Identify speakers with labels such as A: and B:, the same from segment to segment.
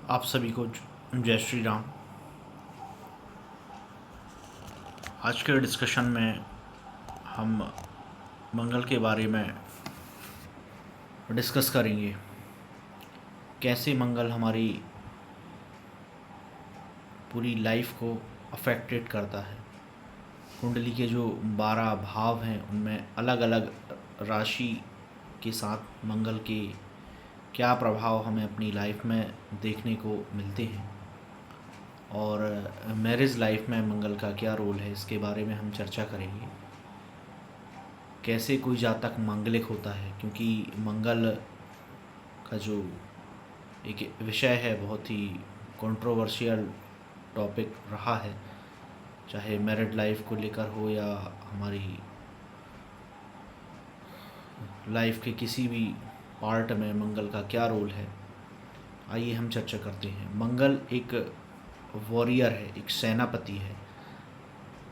A: आप सभी को जय श्री राम। आज के डिस्कशन में हम मंगल के बारे में डिस्कस करेंगे। कैसे मंगल हमारी पूरी लाइफ को अफेक्टेड करता है। कुंडली के जो 12 भाव हैं उनमें अलग अलग राशि के साथ मंगल के क्या प्रभाव हमें अपनी लाइफ में देखने को मिलते हैं और मैरिज लाइफ में मंगल का क्या रोल है, इसके बारे में हम चर्चा करेंगे। कैसे कोई जातक मांगलिक होता है, क्योंकि मंगल का जो एक विषय है बहुत ही कंट्रोवर्शियल टॉपिक रहा है, चाहे मैरिड लाइफ को लेकर हो या हमारी लाइफ के किसी भी पार्ट में मंगल का क्या रोल है। आइए हम चर्चा करते हैं। मंगल एक वॉरियर है, एक सेनापति है,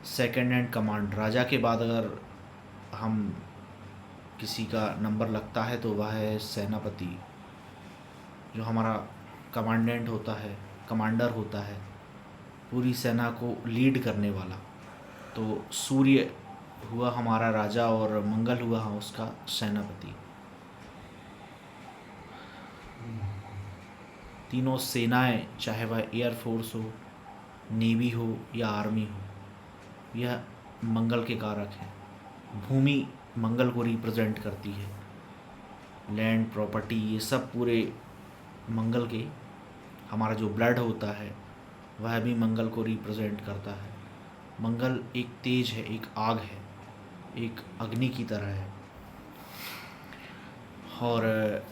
A: सेकंड हैंड कमांड। राजा के बाद अगर हम किसी का नंबर लगता है तो वह है सेनापति, जो हमारा कमांडेंट होता है, कमांडर होता है, पूरी सेना को लीड करने वाला। तो सूर्य हुआ हमारा राजा और मंगल हुआ उसका सेनापति। तीनों सेनाएं, चाहे वह एयरफोर्स हो, नेवी हो या आर्मी हो, यह मंगल के कारक हैं। भूमि मंगल को रिप्रेजेंट करती है, लैंड प्रॉपर्टी ये सब पूरे मंगल के। हमारा जो ब्लड होता है वह भी मंगल को रिप्रेजेंट करता है। मंगल एक तेज है, एक आग है, एक अग्नि की तरह है। और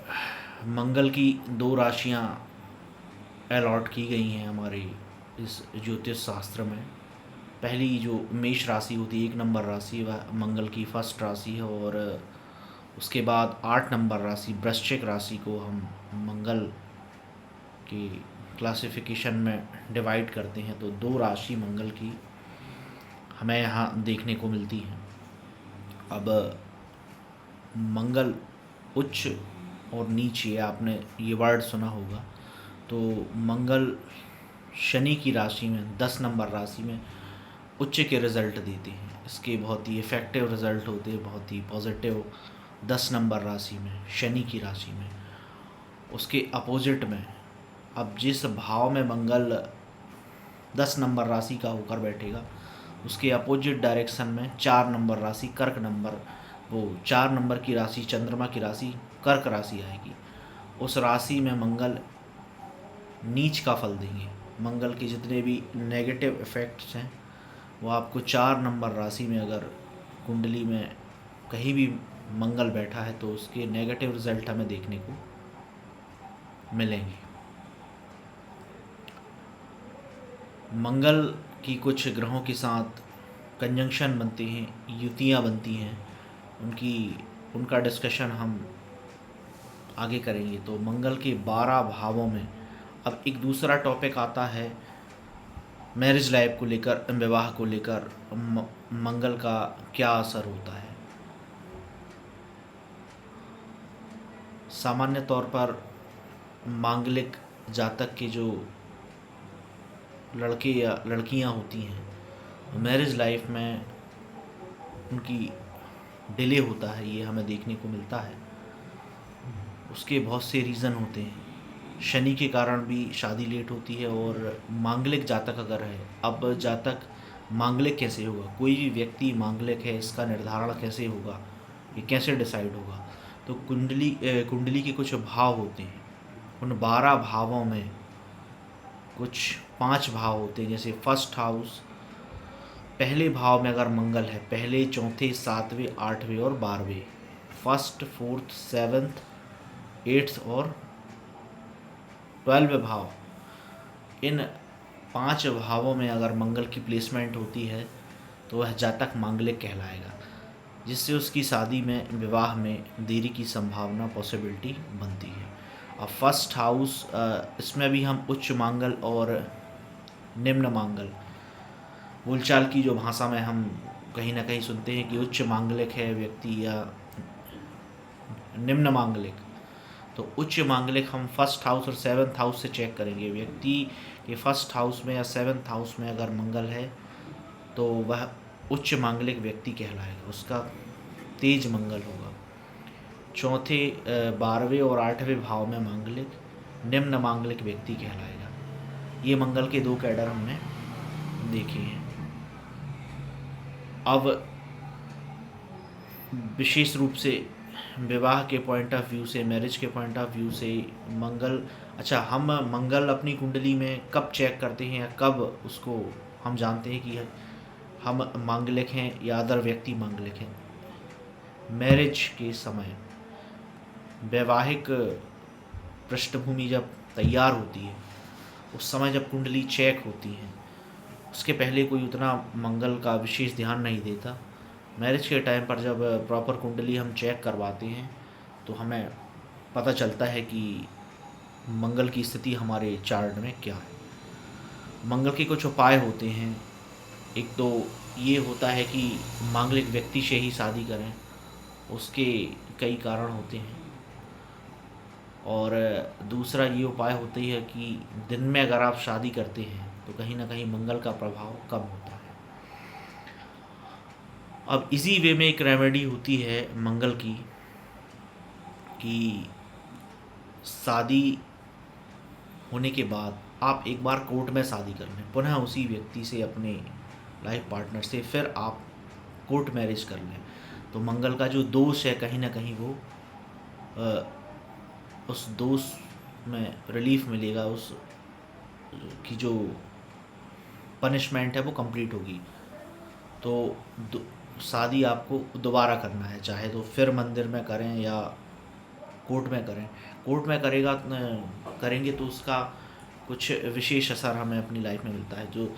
A: मंगल की 2 राशियां अलॉट की गई हैं हमारे इस ज्योतिष शास्त्र में। पहली जो मेष राशि होती है, 1 नंबर राशि, वह मंगल की फर्स्ट राशि है। और उसके बाद 8 नंबर राशि वृश्चिक राशि को हम मंगल की क्लासिफिकेशन में डिवाइड करते हैं। तो 2 राशि मंगल की हमें यहाँ देखने को मिलती हैं। अब मंगल उच्च और नीच, ये आपने ये वर्ड सुना होगा। तो मंगल शनि की राशि में 10 नंबर राशि में उच्च के रिज़ल्ट देते हैं। इसके बहुत ही इफ़ेक्टिव रिज़ल्ट होते हैं, बहुत ही पॉजिटिव। 10 नंबर राशि में, शनि की राशि में। उसके अपोजिट में, अब जिस भाव में मंगल 10 नंबर राशि का होकर बैठेगा, उसके अपोजिट डायरेक्शन में 4 नंबर राशि कर्क नंबर, वो 4 नंबर की राशि चंद्रमा की राशि कर्क राशि आएगी। उस राशि में मंगल नीच का फल देंगे। मंगल के जितने भी नेगेटिव इफ़ेक्ट्स हैं वो आपको 4 नंबर राशि में, अगर कुंडली में कहीं भी मंगल बैठा है तो उसके नेगेटिव रिज़ल्ट हमें देखने को मिलेंगे। मंगल की कुछ ग्रहों के साथ कंजंक्शन बनते हैं, युतियाँ बनती हैं, उनका डिस्कशन हम आगे करेंगे। तो मंगल के 12 भावों में अब एक दूसरा टॉपिक आता है मैरिज लाइफ को लेकर, विवाह को लेकर मंगल का क्या असर होता है। सामान्य तौर पर मांगलिक जातक के जो लड़के या लड़कियां होती हैं, मैरिज लाइफ में उनकी डिले होता है, ये हमें देखने को मिलता है। उसके बहुत से रीज़न होते हैं। शनि के कारण भी शादी लेट होती है। और मांगलिक जातक अगर है, अब जातक मांगलिक कैसे होगा, कोई भी व्यक्ति मांगलिक है, इसका निर्धारण कैसे होगा, ये कैसे डिसाइड होगा। तो कुंडली के कुछ भाव होते हैं। उन 12 भावों में कुछ 5 भाव होते हैं। जैसे फर्स्ट हाउस, पहले भाव में अगर मंगल है, पहले, चौथे, 7वें, 8वें और 12वें, फर्स्ट, फोर्थ, 7th, 8th और 12वें भाव, इन 5 भावों में अगर मंगल की प्लेसमेंट होती है तो वह जातक मांगलिक कहलाएगा, जिससे उसकी शादी में, विवाह में देरी की संभावना, पॉसिबिलिटी बनती है। अब फर्स्ट हाउस, इसमें भी हम उच्च मांगल और निम्न मांगल, बोलचाल की जो भाषा में हम कहीं ना कहीं सुनते हैं कि उच्च मांगलिक है व्यक्ति या निम्न मांगलिक, तो उच्च मांगलिक हम फर्स्ट हाउस और सेवन्थ हाउस से चेक करेंगे। व्यक्ति के फर्स्ट हाउस में या सेवन्थ हाउस में अगर मंगल है तो वह उच्च मांगलिक व्यक्ति कहलाएगा, उसका तेज मंगल होगा। चौथे 12वें और 8वें भाव में मांगलिक निम्न मांगलिक व्यक्ति कहलाएगा। ये मंगल के 2 कैडर हमने देखे हैं। अब विशेष रूप से विवाह के पॉइंट ऑफ व्यू से, मैरिज के पॉइंट ऑफ व्यू से मंगल, अच्छा हम मंगल अपनी कुंडली में कब चेक करते हैं या कब उसको हम जानते हैं कि हम मांगलिक हैं या अदर व्यक्ति मांगलिक हैं? मैरिज के समय वैवाहिक पृष्ठभूमि जब तैयार होती है, उस समय जब कुंडली चेक होती है, उसके पहले कोई उतना मंगल का विशेष ध्यान नहीं देता। मैरिज के टाइम पर जब प्रॉपर कुंडली हम चेक करवाते हैं तो हमें पता चलता है कि मंगल की स्थिति हमारे चार्ट में क्या है। मंगल के कुछ उपाय होते हैं। एक तो ये होता है कि मांगलिक व्यक्ति से ही शादी करें, उसके कई कारण होते हैं। और दूसरा ये उपाय होती है कि दिन में अगर आप शादी करते हैं तो कहीं ना कहीं मंगल का प्रभाव कम होता है। अब इसी वे में एक रेमेडी होती है मंगल की कि शादी होने के बाद आप एक बार कोर्ट में शादी कर लें, पुनः उसी व्यक्ति से, अपने लाइफ पार्टनर से, फिर आप कोर्ट मैरिज कर लें, तो मंगल का जो दोष है कहीं ना कहीं वो उस दोष में रिलीफ मिलेगा, उस की जो पनिशमेंट है वो कंप्लीट होगी। तो शादी आपको दोबारा करना है, चाहे तो फिर मंदिर में करें या कोर्ट में करें। कोर्ट में करेंगे तो उसका कुछ विशेष असर हमें अपनी लाइफ में मिलता है। जो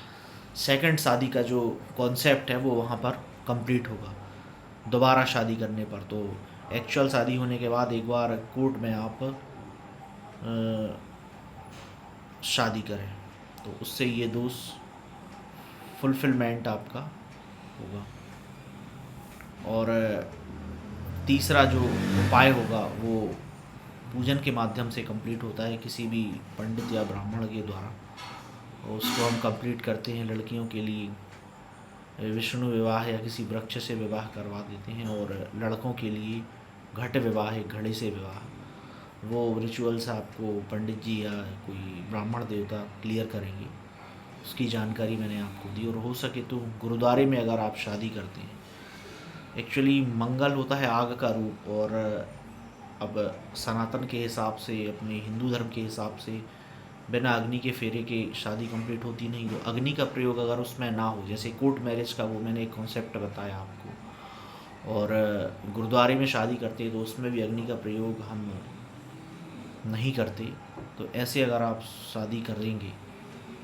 A: सेकंड शादी का जो कॉन्सेप्ट है वो वहाँ पर कंप्लीट होगा दोबारा शादी करने पर। तो एक्चुअल शादी होने के बाद एक बार कोर्ट में आप शादी करें तो उससे ये दोष फुलफिलमेंट आपका होगा। और तीसरा जो उपाय होगा वो पूजन के माध्यम से कंप्लीट होता है, किसी भी पंडित या ब्राह्मण के द्वारा। और उसको हम कंप्लीट करते हैं। लड़कियों के लिए विष्णु विवाह या किसी वृक्ष से विवाह करवा देते हैं, और लड़कों के लिए घट विवाह, एक घड़े से विवाह। वो रिचुअल्स आपको पंडित जी या कोई ब्राह्मण देवता क्लियर करेंगे, उसकी जानकारी मैंने आपको दी। और हो सके तो गुरुद्वारे में अगर आप शादी करते हैं, एक्चुअली मंगल होता है आग का रूप, और अब सनातन के हिसाब से, अपने हिंदू धर्म के हिसाब से बिना अग्नि के फेरे के शादी कंप्लीट होती नहीं। तो अग्नि का प्रयोग अगर उसमें ना हो, जैसे कोर्ट मैरिज का वो मैंने एक कॉन्सेप्ट बताया आपको, और गुरुद्वारे में शादी करते हैं तो उसमें भी अग्नि का प्रयोग हम नहीं करते। तो ऐसे अगर आप शादी करेंगे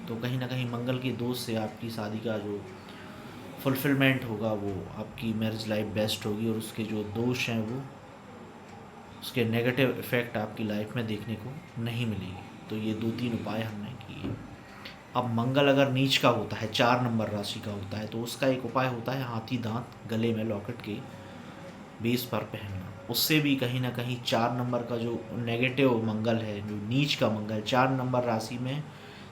A: तो कहीं ना कहीं मंगल के दोष से आपकी शादी का जो फुलफिलमेंट होगा, वो आपकी मैरिज लाइफ बेस्ट होगी, और उसके जो दोष हैं वो, उसके नेगेटिव इफ़ेक्ट आपकी लाइफ में देखने को नहीं मिलेगी। तो ये 2-3 उपाय हमने किए। अब मंगल अगर नीच का होता है, 4 नंबर राशि का होता है, तो उसका एक उपाय होता है हाथी दांत गले में लॉकेट के बेस पर पहनना। उससे भी कहीं ना कहीं 4 नंबर का जो नेगेटिव मंगल है, जो नीच का मंगल, 4 नंबर राशि में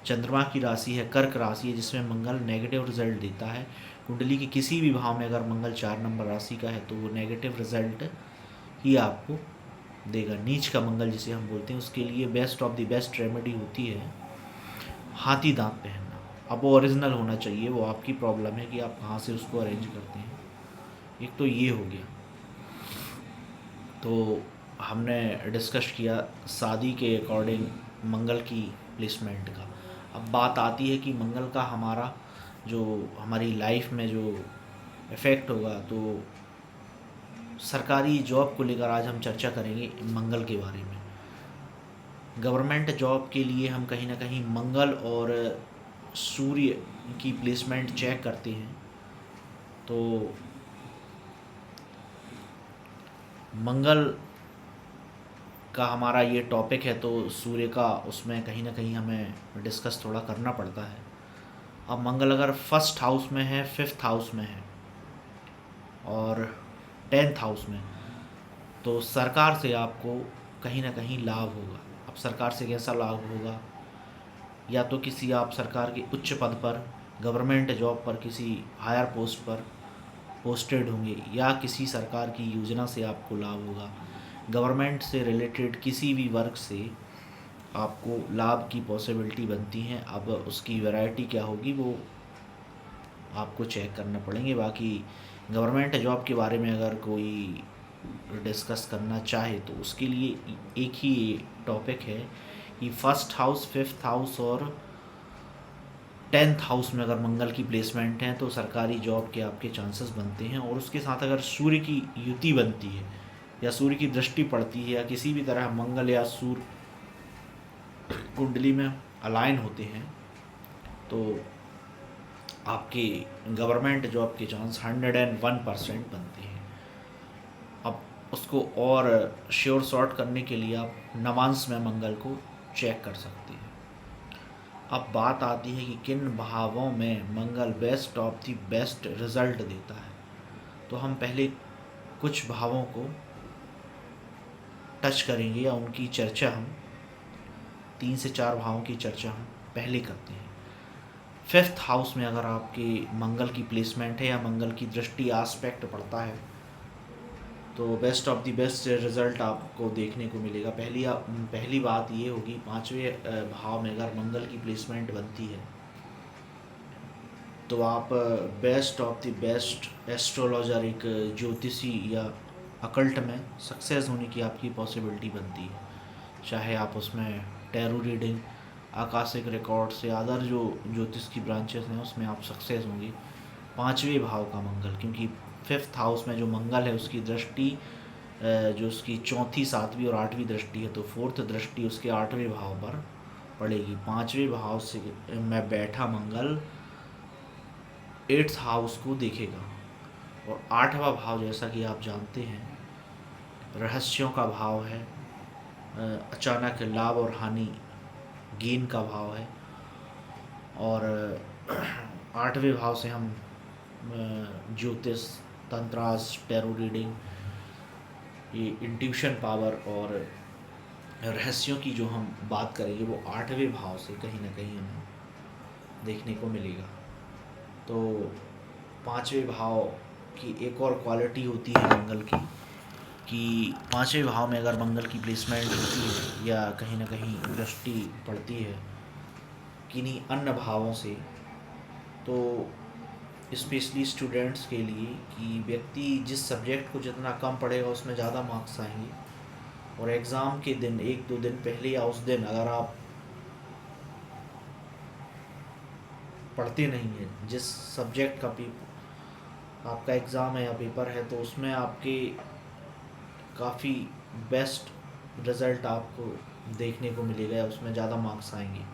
A: चंद्रमा की राशि है कर्क राशि है, जिसमें मंगल नेगेटिव रिजल्ट देता है। कुंडली के किसी भी भाव में अगर मंगल 4 नंबर राशि का है तो वो नेगेटिव रिजल्ट ही आपको देगा। नीच का मंगल जिसे हम बोलते हैं, उसके लिए best of the best remedy होती है हाथी दांत पहनना। अब वो ओरिजिनल होना चाहिए, वो आपकी प्रॉब्लम है कि आप कहाँ से उसको अरेंज करते हैं। एक तो ये हो गया। तो हमने डिस्कस किया शादी के अकॉर्डिंग मंगल की प्लेसमेंट का। अब बात आती है कि मंगल का हमारा जो हमारी लाइफ में जो इफ़ेक्ट होगा, तो सरकारी जॉब को लेकर आज हम चर्चा करेंगे मंगल के बारे में। गवर्नमेंट जॉब के लिए हम कहीं ना कहीं मंगल और सूर्य की प्लेसमेंट चेक करते हैं। तो मंगल का हमारा ये टॉपिक है, तो सूर्य का उसमें कहीं ना कहीं हमें डिस्कस थोड़ा करना पड़ता है। अब मंगल अगर फर्स्ट हाउस में है, 5th हाउस में है और 10th हाउस में, तो सरकार से आपको कहीं ना कहीं लाभ होगा। अब सरकार से कैसा लाभ होगा? या तो किसी आप सरकार के उच्च पद पर, गवर्नमेंट जॉब पर, किसी हायर पोस्ट पर पोस्टेड होंगे, या किसी सरकार की योजना से आपको लाभ होगा। गवर्नमेंट से रिलेटेड किसी भी वर्क से आपको लाभ की पॉसिबिलिटी बनती हैं। अब उसकी वैरायटी क्या होगी वो आपको चेक करना पड़ेंगे। बाकी गवर्नमेंट जॉब के बारे में अगर कोई डिस्कस करना चाहे तो उसके लिए एक ही टॉपिक है कि फर्स्ट हाउस, फिफ्थ हाउस और 10th हाउस में अगर मंगल की प्लेसमेंट है तो सरकारी जॉब के आपके चांसेस बनते हैं। और उसके साथ अगर सूर्य की युति बनती है या सूर्य की दृष्टि पड़ती है या किसी भी तरह मंगल या सूर्य कुंडली में अलाइन होते हैं तो आपके गवर्नमेंट जॉब के चांस 101% बनते हैं। अब उसको और श्योर सॉर्ट करने के लिए आप नवांश में मंगल को चेक कर सकते हैं। अब बात आती है कि किन भावों में Mangal best of the best result देता है। तो हम पहले कुछ भावों को टच करेंगे या उनकी चर्चा हम 3 से 4 भावों की चर्चा हम पहले करते हैं। फिफ्थ हाउस में अगर आपके मंगल की प्लेसमेंट है या मंगल की दृष्टि आस्पेक्ट पड़ता है तो best of the best result आपको देखने को मिलेगा। पहली बात ये होगी, 5वें भाव में अगर मंगल की प्लेसमेंट बनती है तो आप best of the best astrologer, एक ज्योतिषी या अकल्ट में सक्सेस होने की आपकी पॉसिबिलिटी बनती है। चाहे आप उसमें टैरो रीडिंग, आकाशिक रिकॉर्ड से अदर जो ज्योतिष की ब्रांचेस हैं उसमें आप सक्सेस होंगे। 5वें भाव का मंगल, क्योंकि फिफ्थ हाउस में जो मंगल है उसकी दृष्टि जो उसकी चौथी, 7वीं और 8वीं दृष्टि है तो फोर्थ दृष्टि उसके 8वें भाव पर पड़ेगी। 5वें भाव से में बैठा मंगल 8th हाउस को देखेगा। और 8वां भाव जैसा कि आप जानते हैं रहस्यों का भाव है, अचानक लाभ और हानि, गेन का भाव है। और 8वें भाव से हम ज्योतिष, तंत्रास, टैरो रीडिंग, ये इंट्यूशन पावर और रहस्यों की जो हम बात करेंगे वो 8वें भाव से कहीं ना कहीं हमें देखने को मिलेगा। तो 5वें भाव की एक और क्वालिटी होती है मंगल की कि 5वें भाव में अगर मंगल की प्लेसमेंट होती है या कहीं ना कहीं दृष्टि पड़ती है किन्हीं अन्य भावों से तो स्पेशली स्टूडेंट्स के लिए कि व्यक्ति जिस सब्जेक्ट को जितना कम पढ़ेगा उसमें ज़्यादा मार्क्स आएंगे। और एग्ज़ाम के दिन 1-2 दिन पहले या उस दिन अगर आप पढ़ते नहीं हैं, जिस सब्जेक्ट का आपका एग्ज़ाम है या पेपर है तो उसमें आपके काफ़ी बेस्ट रिज़ल्ट आपको देखने को मिलेगा या उसमें ज़्यादा मार्क्स आएंगे।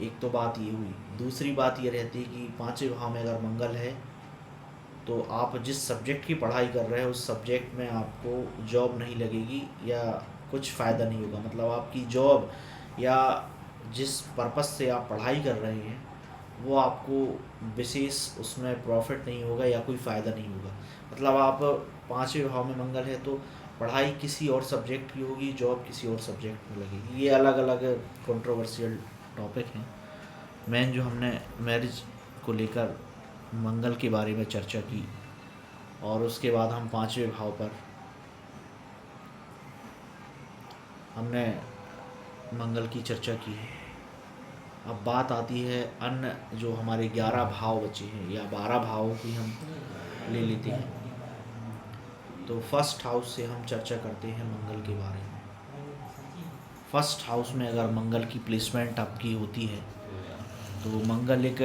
A: एक तो बात ये हुई। दूसरी बात ये रहती है कि 5वें भाव में अगर मंगल है तो आप जिस सब्जेक्ट की पढ़ाई कर रहे हैं उस सब्जेक्ट में आपको जॉब नहीं लगेगी या कुछ फ़ायदा नहीं होगा। मतलब आपकी जॉब या जिस पर्पस से आप पढ़ाई कर रहे हैं वो आपको विशेष उसमें प्रॉफिट नहीं होगा या कोई फ़ायदा नहीं होगा। मतलब आप 5वें भाव में मंगल है तो पढ़ाई किसी और सब्जेक्ट की होगी, जॉब किसी और सब्जेक्ट में लगेगी। ये अलग अलग कंट्रोवर्शियल टॉपिक हैं। मेन जो हमने मैरिज को लेकर मंगल के बारे में चर्चा की और उसके बाद हम 5वें भाव पर हमने मंगल की चर्चा की है। अब बात आती है अन्य जो हमारे 11 भाव बचे हैं या 12 भावों की हम ले लेते हैं। तो फर्स्ट हाउस से हम चर्चा करते हैं मंगल के बारे में। फर्स्ट हाउस में अगर मंगल की प्लेसमेंट आपकी होती है तो मंगल एक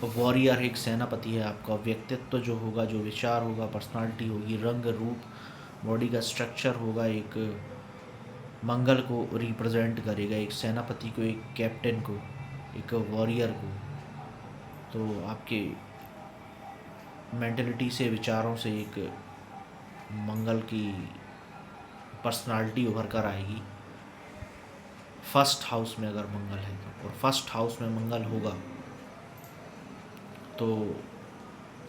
A: वॉरियर, एक सेनापति है। आपका व्यक्तित्व जो होगा, जो विचार होगा, पर्सनालिटी होगी, रंग रूप, बॉडी का स्ट्रक्चर होगा, एक मंगल को रिप्रेजेंट करेगा, एक सेनापति को, एक कैप्टन को, एक वॉरियर को। तो आपके मेंटलिटी से, विचारों से एक मंगल की पर्सनालिटी उभर कर आएगी फर्स्ट हाउस में अगर मंगल है तो। और फर्स्ट हाउस में मंगल होगा तो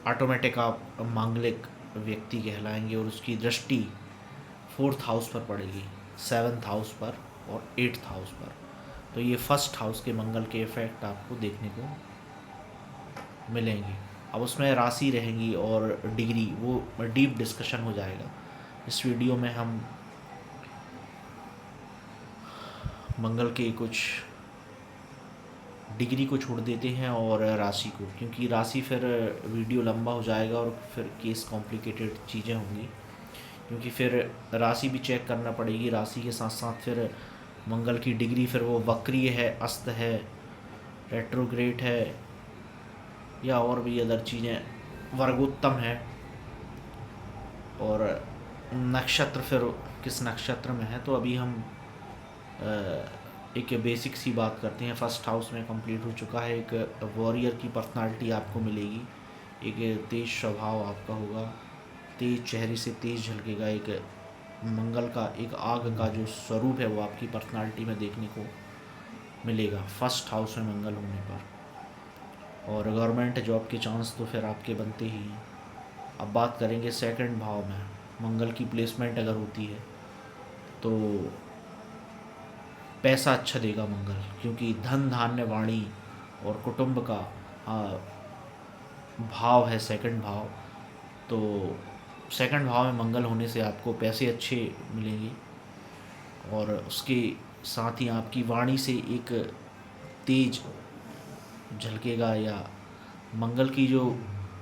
A: ऑटोमेटिक आप मांगलिक व्यक्ति कहलाएंगे और उसकी दृष्टि 4th हाउस पर पड़ेगी। 7th हाउस पर और 8th हाउस पर। तो ये फर्स्ट हाउस के मंगल के इफ़ेक्ट आपको देखने को मिलेंगे। अब उसमें राशि रहेंगी और डिग्री, वो डीप डिस्कशन हो जाएगा। इस वीडियो में हम मंगल के कुछ डिग्री को छोड़ देते हैं और राशि को, क्योंकि राशि फिर वीडियो लंबा हो जाएगा और फिर केस कॉम्प्लिकेटेड चीज़ें होंगी, क्योंकि फिर राशि भी चेक करना पड़ेगी। राशि के साथ साथ फिर मंगल की डिग्री, फिर वो वक्रीय है, अस्त है, रेट्रोग्रेड है, या और भी अदर चीज़ें, वर्गोत्तम है, और नक्षत्र फिर किस नक्षत्र में है। तो अभी हम एक बेसिक सी बात करते हैं। फर्स्ट हाउस में कंप्लीट हो चुका है। एक वॉरियर की पर्सनालिटी आपको मिलेगी, एक तेज स्वभाव आपका होगा, तेज चेहरे से तेज झलकेगा। एक मंगल का, एक आग का जो स्वरूप है वो आपकी पर्सनालिटी में देखने को मिलेगा फर्स्ट हाउस में मंगल होने पर। और गवर्नमेंट जॉब के चांस तो फिर आपके बनते ही हैं। अब बात करेंगे सेकंड भाव में मंगल की प्लेसमेंट अगर होती है तो पैसा अच्छा देगा मंगल, क्योंकि धन धान्य वाणी और कुटुंब का भाव है सेकंड भाव। तो सेकंड भाव में मंगल होने से आपको पैसे अच्छे मिलेंगे, और उसके साथ ही आपकी वाणी से एक तेज झलकेगा, या मंगल की जो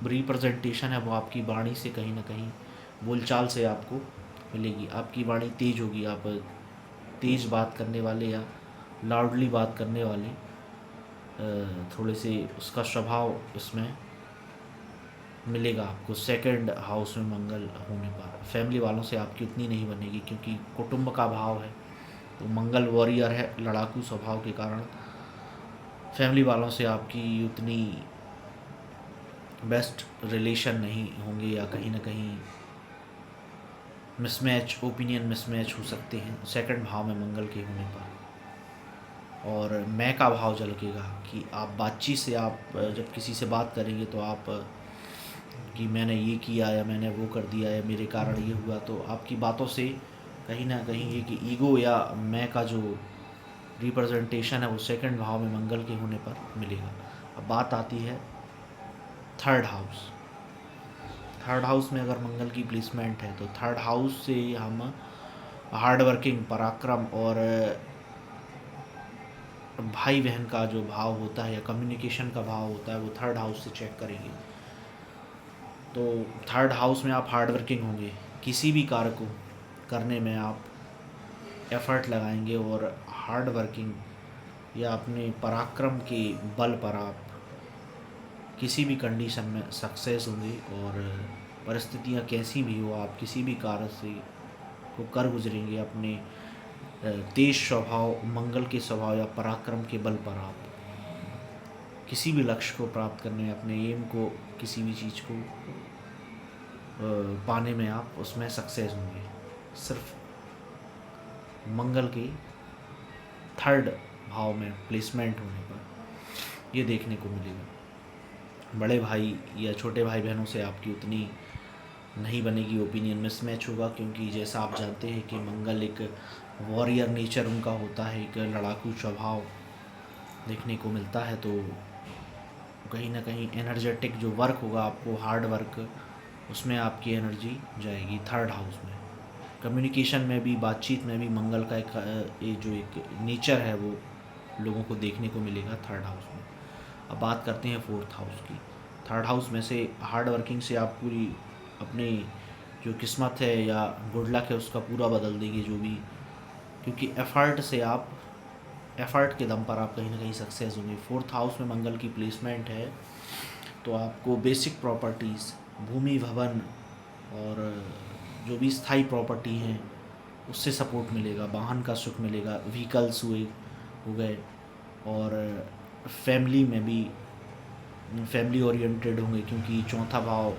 A: रिप्रेजेंटेशन है वो आपकी वाणी से कहीं ना कहीं, बोलचाल से आपको मिलेगी। आपकी वाणी तेज होगी, आप तेज बात करने वाले या लाउडली बात करने वाले, थोड़े से उसका स्वभाव इसमें मिलेगा आपको सेकंड हाउस में मंगल होने पर। फैमिली वालों से आपकी उतनी नहीं बनेगी, क्योंकि कुटुंब का भाव है, तो मंगल वॉरियर है, लड़ाकू स्वभाव के कारण फैमिली वालों से आपकी उतनी बेस्ट रिलेशन नहीं होंगे, या कहीं ना कहीं मिसमैच, ओपिनियन मिसमैच हो सकते हैं सेकंड भाव में मंगल के होने पर। और मैं का भाव झलकेगा कि आप बातचीत से, आप जब किसी से बात करेंगे तो आप कि मैंने ये किया या मैंने वो कर दिया या मेरे कारण ये हुआ, तो आपकी बातों से कहीं ना कहीं एक ईगो या मैं का जो रिप्रेजेंटेशन है वो सेकंड भाव में मंगल के होने पर मिलेगा। अब बात आती है थर्ड हाउस। थर्ड हाउस में अगर मंगल की प्लेसमेंट है तो थर्ड हाउस से हम हार्ड वर्किंग, पराक्रम और भाई बहन का जो भाव होता है या कम्युनिकेशन का भाव होता है वो थर्ड हाउस से चेक करेंगे। तो थर्ड हाउस में आप हार्ड वर्किंग होंगे, किसी भी कार्य को करने में आप एफर्ट लगाएंगे, और हार्ड वर्किंग या अपने पराक्रम के बल पर आप किसी भी कंडीशन में सक्सेस होंगे, और परिस्थितियाँ कैसी भी हो आप किसी भी कार्य से को कर गुजरेंगे। अपने तेज स्वभाव, मंगल के स्वभाव या पराक्रम के बल पर आप किसी भी लक्ष्य को प्राप्त करने, अपने एम को, किसी भी चीज़ को पाने में आप उसमें सक्सेस होंगे, सिर्फ मंगल के थर्ड भाव में प्लेसमेंट होने पर ये देखने को मिलेगा। बड़े भाई या छोटे भाई बहनों से आपकी उतनी नहीं बनेगी, ओपिनियन मिसमैच होगा, क्योंकि जैसा आप जानते हैं कि मंगल एक वॉरियर नेचर उनका होता है, एक लड़ाकू स्वभाव देखने को मिलता है। तो कहीं ना कहीं एनर्जेटिक जो वर्क होगा आपको, हार्ड वर्क, उसमें आपकी एनर्जी जाएगी थर्ड हाउस में। कम्युनिकेशन में भी, बातचीत में भी मंगल का एक जो एक नेचर है वो लोगों को देखने को मिलेगा थर्ड हाउस में। अब बात करते हैं फोर्थ हाउस की। थर्ड हाउस में से हार्ड वर्किंग से आप पूरी अपनी जो किस्मत है या गुड लक है उसका पूरा बदल देंगे जो भी, क्योंकि एफ़र्ट से आप, एफ़र्ट के दम पर आप कहीं ना कहीं सक्सेस होंगे। फोर्थ हाउस में मंगल की प्लेसमेंट है तो आपको बेसिक प्रॉपर्टीज़, भूमि, भवन और जो भी स्थायी प्रॉपर्टी हैं उससे सपोर्ट मिलेगा, वाहन का सुख मिलेगा, व्हीकल्स हो गए, और फैमिली में भी फैमिली ओरिएंटेड होंगे, क्योंकि चौथा भाव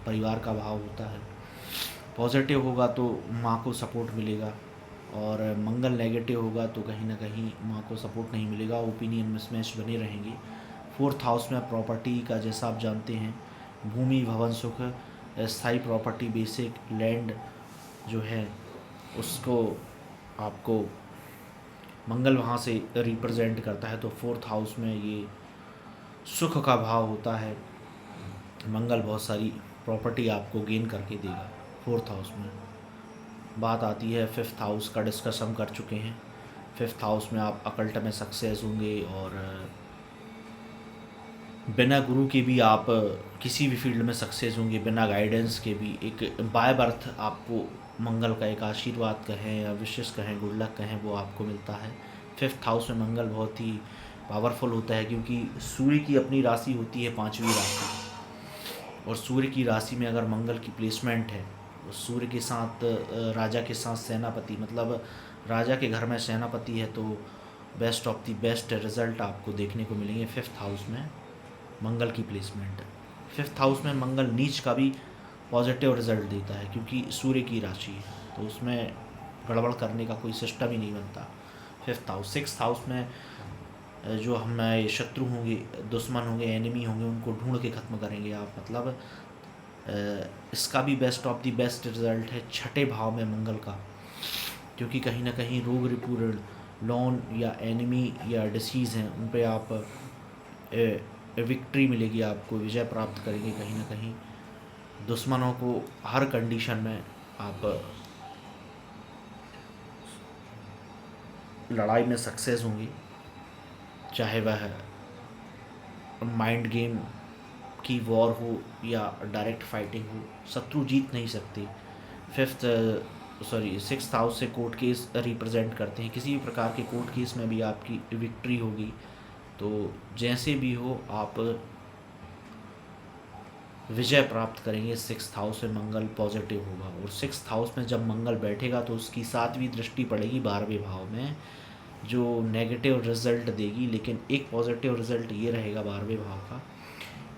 A: परिवार का भाव होता है। पॉजिटिव होगा तो माँ को सपोर्ट मिलेगा, और मंगल नेगेटिव होगा तो कहीं ना कहीं माँ को सपोर्ट नहीं मिलेगा, ओपिनियन मिसमैच बने रहेंगे। फोर्थ हाउस में प्रॉपर्टी का, जैसा आप जानते हैं, भूमि, भवन, सुख, स्थायी प्रॉपर्टी, बेसिक लैंड जो है उसको आपको मंगल वहाँ से रिप्रेजेंट करता है। तो फोर्थ हाउस में ये सुख का भाव होता है। मंगल बहुत सारी प्रॉपर्टी आपको गेन करके देगा फोर्थ हाउस में। बात आती है फिफ्थ हाउस का, डिस्कस हम कर चुके हैं। फिफ्थ हाउस में आप अकल्ट में सक्सेस होंगे और बिना गुरु के भी आप किसी भी फील्ड में सक्सेस होंगे, बिना गाइडेंस के भी। एक बाय बर्थ आपको मंगल का एक आशीर्वाद कहें या विशेष कहें, गुड लक कहें, वो आपको मिलता है। फिफ्थ हाउस में मंगल बहुत ही पावरफुल होता है क्योंकि सूर्य की अपनी राशि होती है 5वीं राशि, और सूर्य की राशि में अगर मंगल की प्लेसमेंट है, सूर्य के साथ राजा के साथ सेनापति, मतलब राजा के घर में सेनापति है, तो best of the best result आपको देखने को मिलेंगे फिफ्थ हाउस में मंगल की प्लेसमेंट। फिफ्थ हाउस में मंगल नीच का भी पॉजिटिव रिजल्ट देता है क्योंकि सूर्य की राशि है, तो उसमें गड़बड़ करने का कोई सिस्टम ही नहीं बनता। Fifth house. सिक्स्थ हाउस में जो हमारे शत्रु होंगे, दुश्मन होंगे, एनिमी होंगे, उनको ढूंढ के ख़त्म करेंगे आप। मतलब इसका भी best of the best result है छठे भाव में मंगल का, क्योंकि कहीं ना कहीं रोग रिपूर्ण लोन या एनिमी या डिसीज़ हैं, उन पे आप विक्ट्री मिलेगी, आपको विजय प्राप्त करेंगे। कहीं ना कहीं दुश्मनों को हर कंडीशन में आप लड़ाई में सक्सेस होंगे, चाहे वह माइंड गेम की वॉर हो या डायरेक्ट फाइटिंग हो, शत्रु जीत नहीं सकते। सिक्स्थ हाउस से कोर्ट केस रिप्रेजेंट करते हैं। किसी भी प्रकार के कोर्ट केस में भी आपकी विक्ट्री होगी। तो जैसे भी हो आप विजय प्राप्त करेंगे। सिक्स्थ हाउस में मंगल पॉजिटिव होगा, और सिक्स्थ हाउस में जब मंगल बैठेगा तो उसकी 7वीं दृष्टि पड़ेगी 12वें भाव में, जो नेगेटिव रिजल्ट देगी। लेकिन एक पॉजिटिव रिजल्ट ये रहेगा 12वें भाव का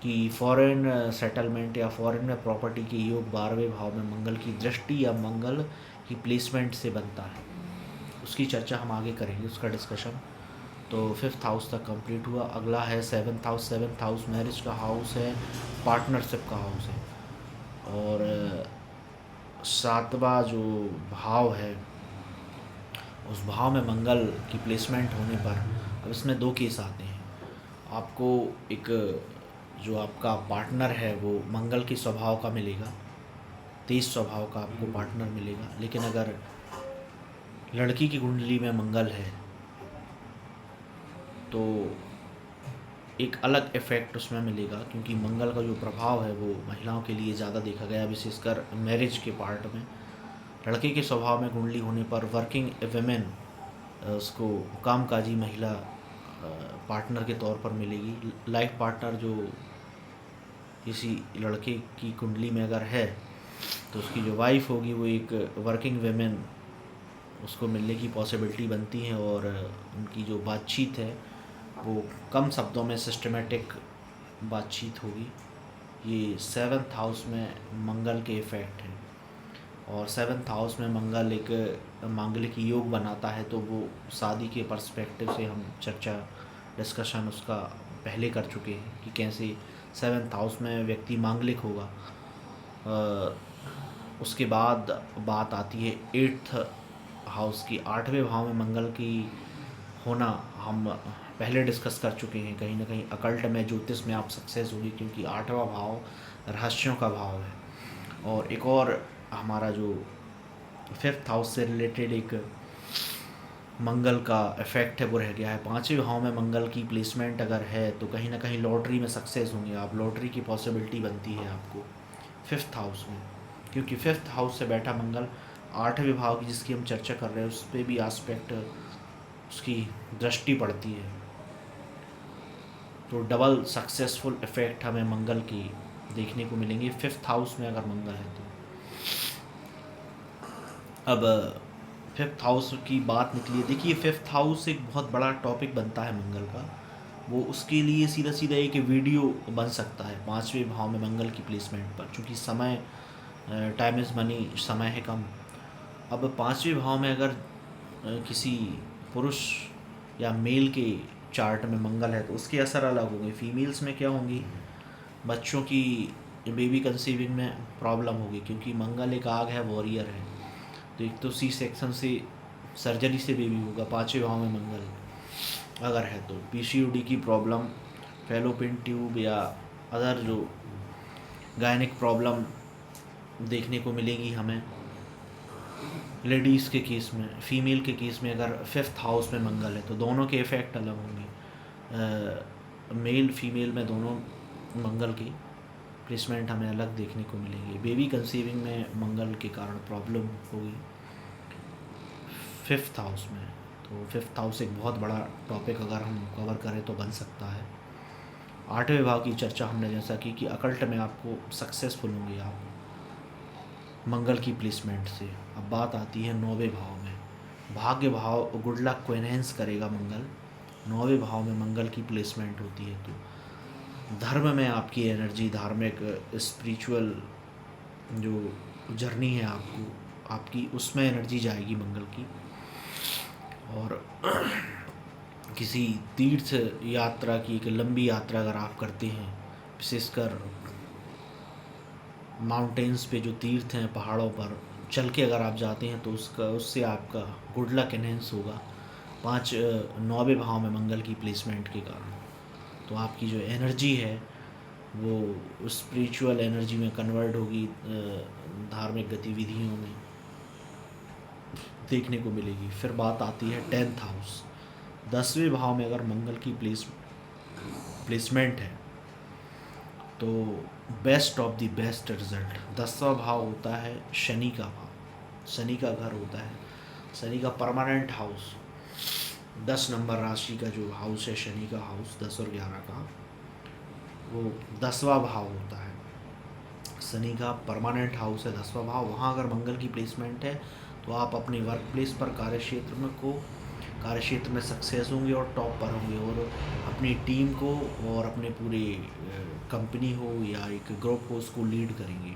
A: कि फॉरेन सेटलमेंट या फॉरेन में प्रॉपर्टी के योग 12वें भाव में मंगल की दृष्टि या मंगल की प्लेसमेंट से बनता है। उसकी चर्चा हम आगे करेंगे, उसका डिस्कशन। तो फिफ्थ हाउस तक कंप्लीट हुआ। अगला है seventh house. Seventh house marriage का हाउस है, पार्टनरशिप का हाउस है, और 7वां जो भाव है उस भाव में मंगल की प्लेसमेंट होने पर, अब इसमें 2 केस आते हैं। आपको एक जो आपका पार्टनर है वो मंगल के स्वभाव का मिलेगा, तेज स्वभाव का आपको पार्टनर मिलेगा। लेकिन अगर लड़की की कुंडली में मंगल है तो एक अलग इफ़ेक्ट उसमें मिलेगा, क्योंकि मंगल का जो प्रभाव है वो महिलाओं के लिए ज़्यादा देखा गया, विशेषकर मैरिज के पार्ट में। लड़के के स्वभाव में कुंडली होने पर वर्किंग वेमेन उसको कामकाजी महिला पार्टनर के तौर पर मिलेगी। लाइफ पार्टनर जो किसी लड़के की कुंडली में अगर है तो उसकी जो वाइफ होगी वो एक वर्किंग वेमेन उसको मिलने की पॉसिबिलिटी बनती है, और उनकी जो बातचीत है वो कम शब्दों में सिस्टमेटिक बातचीत होगी। ये 7th हाउस में मंगल के इफ़ेक्ट हैं, और 7th हाउस में मंगल एक मांगलिक योग बनाता है। तो वो शादी के पर्सपेक्टिव से हम चर्चा डिस्कशन उसका पहले कर चुके हैं कि कैसे 7th हाउस में व्यक्ति मांगलिक होगा। उसके बाद बात आती है 8th हाउस की। 8वें भाव में मंगल की होना हम पहले डिस्कस कर चुके हैं। कहीं ना कहीं अकल्ट में, ज्योतिष में आप सक्सेस होगी, क्योंकि 8वां भाव रहस्यों का भाव है। और एक और हमारा जो 5th हाउस से रिलेटेड एक मंगल का इफ़ेक्ट है वो रह गया है। 5वें भाव में मंगल की प्लेसमेंट अगर है तो कहीं ना कहीं लॉटरी में सक्सेस होंगे आप, लॉटरी की पॉसिबिलिटी बनती है आपको 5th हाउस में, क्योंकि 5th हाउस से बैठा मंगल 8वें भाव की जिसकी हम चर्चा कर रहे हैं उस पर भी आस्पेक्ट उसकी दृष्टि पड़ती है। तो डबल सक्सेसफुल इफ़ेक्ट हमें मंगल की देखने को मिलेंगे 5th हाउस में अगर मंगल है तो। अब 5th हाउस की बात निकली है। देखिए 5th हाउस एक बहुत बड़ा टॉपिक बनता है मंगल का, वो उसके लिए सीधा सीधा एक वीडियो बन सकता है 5वें भाव में मंगल की प्लेसमेंट पर, चूँकि समय टाइम इज़ मनी, समय है कम। अब 5वें भाव में अगर किसी पुरुष या मेल के चार्ट में मंगल है तो उसके असर अलग होंगे। फीमेल्स में क्या होंगी, बच्चों की बेबी कंसीविंग में प्रॉब्लम होगी, क्योंकि मंगल एक आग है, वॉरियर है। तो एक तो सी सेक्शन से सर्जरी से बेबी होगा। 5वें भाव में मंगल अगर है तो पीसीओडी की प्रॉब्लम, फैलोपियन ट्यूब या अदर जो गायनिक प्रॉब्लम देखने को मिलेगी हमें लेडीज़ के केस में। फीमेल के केस में अगर 5th हाउस में मंगल है तो दोनों के इफ़ेक्ट अलग होंगे। मेल फीमेल में दोनों मंगल की प्लेसमेंट हमें अलग देखने को मिलेंगे। बेबी कंसीविंग में मंगल के कारण प्रॉब्लम होगी 5th हाउस में। तो 5th हाउस एक बहुत बड़ा टॉपिक अगर हम कवर करें तो बन सकता है। 8वें भाव की चर्चा हमने जैसा कि अकल्ट में आपको सक्सेसफुल होंगे आप मंगल की प्लेसमेंट से। अब बात आती है 9वें भाव में। भाग्य भाव गुड लक को एनहेंस करेगा मंगल। 9वें भाव में मंगल की प्लेसमेंट होती है तो धर्म में आपकी एनर्जी, धार्मिक स्पिरिचुअल जो जर्नी है आपकी उसमें एनर्जी जाएगी मंगल की। और किसी तीर्थ यात्रा की एक लंबी यात्रा अगर आप करते हैं, विशेषकर माउंटेन्स पे जो तीर्थ हैं पहाड़ों पर चल के अगर आप जाते हैं तो उससे आपका गुड लक एनहेंस होगा 9वें भाव में मंगल की प्लेसमेंट के कारण। तो आपकी जो एनर्जी है वो स्पिरिचुअल एनर्जी में कन्वर्ट होगी, धार्मिक गतिविधियों में देखने को मिलेगी। फिर बात आती है 10th हाउस। 10वें भाव में अगर मंगल की प्लेसमेंट है तो best of the best result. 10वां भाव होता है शनि का भाव, शनि का घर होता है, शनि का परमानेंट हाउस। 10 नंबर राशि का जो हाउस है शनि का हाउस 10 और 11 का, वो 10वां भाव होता है। शनि का परमानेंट हाउस है 10वां भाव। वहाँ अगर मंगल की प्लेसमेंट है तो आप अपने वर्क प्लेस पर कार्यक्षेत्र में सक्सेस होंगे और टॉप पर होंगे, और अपनी टीम को और अपने पूरे कंपनी हो या एक ग्रुप हो उसको लीड करेंगे।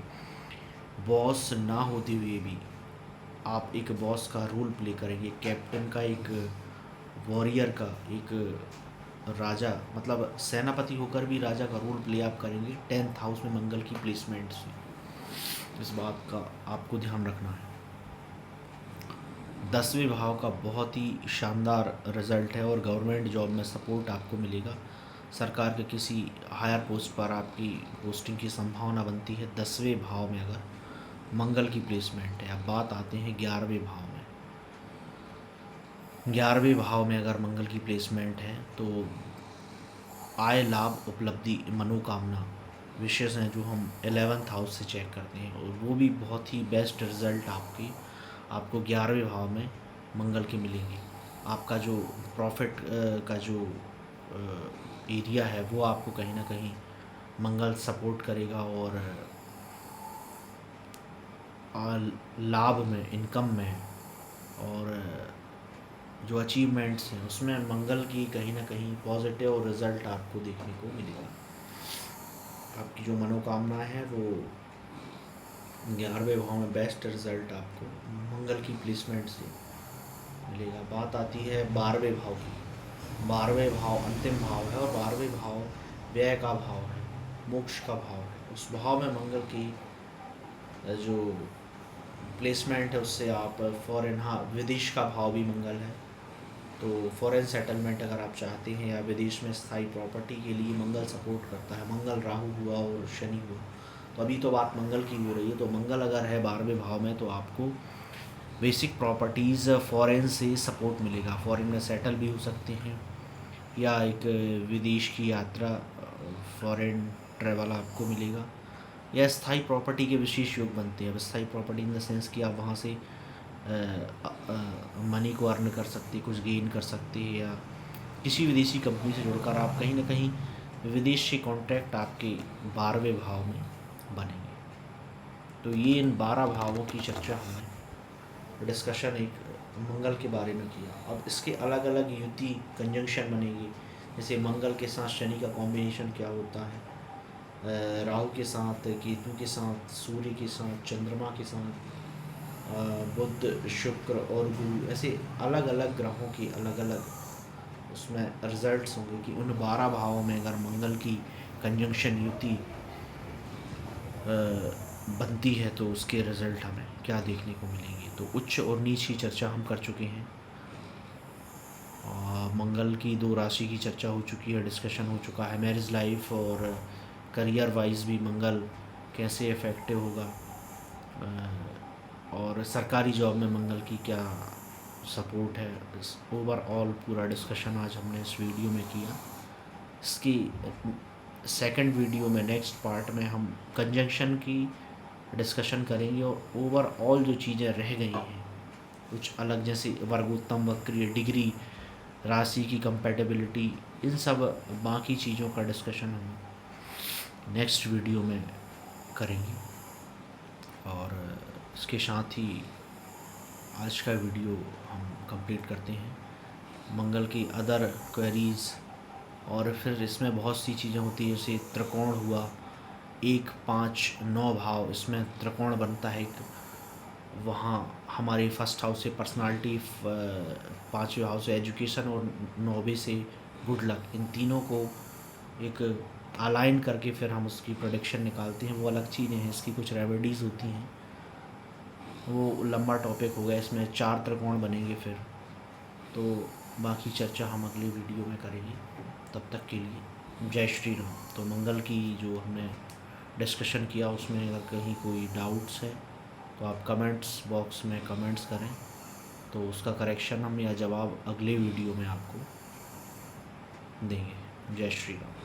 A: बॉस ना होते हुए भी आप एक बॉस का रोल प्ले करेंगे, कैप्टन का, एक वॉरियर का, एक राजा मतलब सेनापति होकर भी राजा का रोल प्ले आप करेंगे 10th हाउस में मंगल की प्लेसमेंट से। इस बात का आपको ध्यान रखना है। 10वें भाव का बहुत ही शानदार रिज़ल्ट है और गवर्नमेंट जॉब में सपोर्ट आपको मिलेगा। सरकार के किसी हायर पोस्ट पर आपकी पोस्टिंग की संभावना बनती है 10वें भाव में अगर मंगल की प्लेसमेंट है। अब बात आते हैं 11वें भाव में। 11वें भाव में अगर मंगल की प्लेसमेंट है तो आय, लाभ, उपलब्धि, मनोकामना विशेष हैं जो हम 11th हाउस से चेक करते हैं, और वो भी बहुत ही बेस्ट रिज़ल्ट आपको 11वें भाव में मंगल के मिलेंगे। आपका जो प्रॉफिट का जो एरिया है वो आपको कहीं ना कहीं मंगल सपोर्ट करेगा, और लाभ में, इनकम में और जो अचीवमेंट्स हैं उसमें मंगल की कहीं ना कहीं पॉजिटिव रिज़ल्ट आपको देखने को मिलेगा। आपकी जो मनोकामना है वो 11वें भाव में बेस्ट रिज़ल्ट आपको मंगल की प्लेसमेंट से मिलेगा। बात आती है 12वें भाव की। 12वें भाव अंतिम भाव है और 12वें भाव व्यय का भाव है, मोक्ष का भाव है। उस भाव में मंगल की जो प्लेसमेंट है उससे आप फॉरेन, विदेश का भाव भी मंगल है तो फॉरेन सेटलमेंट अगर आप चाहते हैं या विदेश में स्थायी प्रॉपर्टी के लिए मंगल सपोर्ट करता है। मंगल राहु हुआ और शनि हुआ, तो अभी तो बात मंगल की हो रही है। तो मंगल अगर है 12वें भाव में तो आपको बेसिक प्रॉपर्टीज़ फॉरेन से सपोर्ट मिलेगा। फॉरेन में सेटल भी हो सकते हैं या एक विदेश की यात्रा, फॉरेन ट्रैवल आपको मिलेगा, या स्थायी प्रॉपर्टी के विशेष योग बनते हैं। अब स्थायी प्रॉपर्टी इन द सेंस कि आप वहाँ से मनी को अर्न कर सकते, कुछ गेन कर सकते हैं, या किसी विदेशी कंपनी से जुड़कर आप कहीं ना कहीं विदेश से कॉन्ट्रैक्ट आपके 12वें भाव में बनेंगे। तो ये इन 12 भावों की चर्चा हमने डिस्कशन एक मंगल के बारे में किया। अब इसके अलग अलग युति कंजंक्शन बनेगी, जैसे मंगल के साथ शनि का कॉम्बिनेशन क्या होता है, राहु के साथ, केतु के साथ, सूर्य के साथ, चंद्रमा के साथ, बुध, शुक्र और गुरु, ऐसे अलग अलग ग्रहों की अलग अलग उसमें रिजल्ट्स होंगे कि उन 12 भावों में अगर मंगल की कंजंक्शन युति बनती है तो उसके रिज़ल्ट हमें क्या देखने को मिलेंगे। तो उच्च और नीच की चर्चा हम कर चुके हैं। मंगल की 2 राशि की चर्चा हो चुकी है, डिस्कशन हो चुका है। मैरिज लाइफ और करियर वाइज भी मंगल कैसे इफ़ेक्टिव होगा, और सरकारी जॉब में मंगल की क्या सपोर्ट है, इस ओवरऑल पूरा डिस्कशन आज हमने इस वीडियो में किया। इसकी सेकंड वीडियो में, नेक्स्ट पार्ट में हम कंजंक्शन की डिस्कशन करेंगे और ओवरऑल जो चीज़ें रह गई हैं कुछ अलग, जैसे वर्गोत्तम वक्र, डिग्री, राशि की कंपैटिबिलिटी, इन सब बाकी चीज़ों का डिस्कशन हम नेक्स्ट वीडियो में करेंगे। और इसके साथ ही आज का वीडियो हम कंप्लीट करते हैं। मंगल की अदर क्वेरीज़, और फिर इसमें बहुत सी चीज़ें होती हैं, जैसे त्रिकोण हुआ, 1, 5, 9 भाव, इसमें त्रिकोण बनता है एक, वहाँ हमारे फर्स्ट हाउस से पर्सनालिटी, 5वें हाउस से एजुकेशन और 9वें से गुड लक, इन तीनों को एक अलाइन करके फिर हम उसकी प्रेडिक्शन निकालते हैं। वो अलग चीज़ें हैं, इसकी कुछ रेमेडीज़ होती हैं, वो लंबा टॉपिक हो गया। इसमें 4 त्रिकोण बनेंगे फिर, तो बाकी चर्चा हम अगले वीडियो में करेंगे। तब तक के लिए जय श्री राम। तो मंगल की जो हमने डिस्कशन किया उसमें अगर कहीं कोई डाउट्स है तो आप कमेंट्स बॉक्स में कमेंट्स करें, तो उसका करेक्शन हम या जवाब अगले वीडियो में आपको देंगे। जय श्री राम।